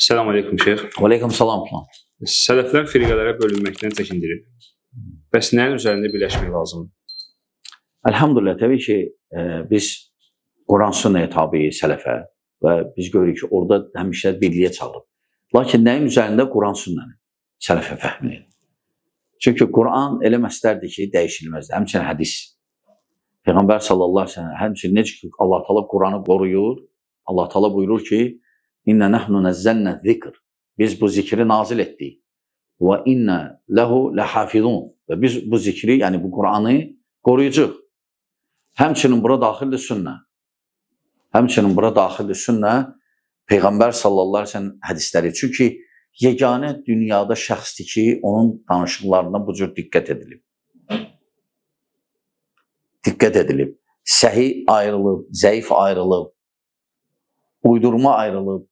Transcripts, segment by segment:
Selamun Aleyküm Şeyx. Aleyküm salam. Sələflər firqələrə bölünməkdən çəkindirir. Bəs nəyin üzərində birləşmək lazımdır? Elhamdülillah, təbii ki, biz Quran sünnəyə tabiik sələfə və biz görürük ki, orada həmişə birliyə çağırır. Lakin nəyin üzərində? Quran sünnənin sələfə fəhmini. Çünki Quran elə məslərdir ki, dəyişilməzdir. Həmçinin hədis. Peyğəmbər sallallahu əleyhi və səlləm həmçinin necə ki, Allah Taala Quranı qoruyur, Allah Taala buyurur ki, İnna nahnu nazzalna zikr. Biz bu zikri nazil etdik. Və inna lehu lahafizun. Və biz bu zikri, yəni bu Quranı qoruyucuq. Həmçinin bura daxildir sünnə. Həmçinin bura daxildir sünnə Peyğəmbər sallallahu əleyhi və səlləm hədisləri. Çünki yeganə dünyada şəxsdir ki, onun danışıqlarına bu cür diqqət edilib. Diqqət edilib. Səhih ayrılıb, zəif ayrılıb, uydurma ayrılıb.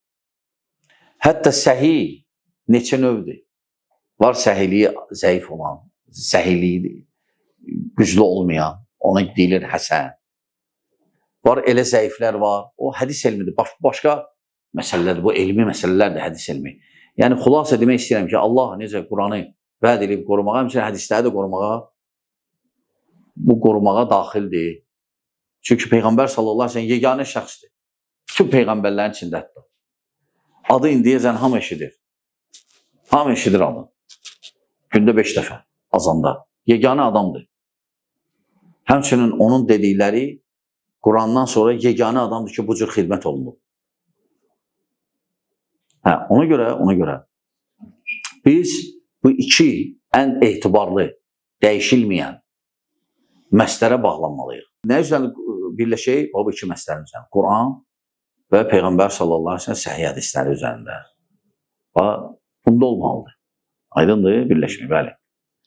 Hətta səhih neçə növdür? Var səhihliyi zəif olan, səhihliyi güclü olmayan, ona deyilir həsən. Var elə zəiflər var, o hədis elmidir. Başqa məsələlərdir, bu elmi məsələlərdir hədis elmi. Yəni, xülasə demək istəyirəm ki, Allah necə Quranı vəd edib qorumağa, həmçinin hədisləri də qorumağa, bu qorumağa daxildir. Çünki Peyğəmbər sallallahu əleyhi və səlləm yeganə şəxsdir. Bütün Peyğəmbərlərin içindədir. Adı indiyəcən hamı eşidir. Hamı eşidir adı. Gündə 5 dəfə azanda. Yeganə adamdır. Həmçinin onun dedikləri Qurandan sonra yeganə adamdır ki, bu cür xidmət olunur. Ona görə biz bu iki ən etibarlı, dəyişilməyən məslərə bağlanmalıyıq. Nə üzrə birləşək? O iki məslərin üzrə. Quran və Peyğəmbər sallallahu əleyhi və səlləm səhih hədisləri üzərində. Bunda olmalıdır. Aydındır, birləşmək, bəli.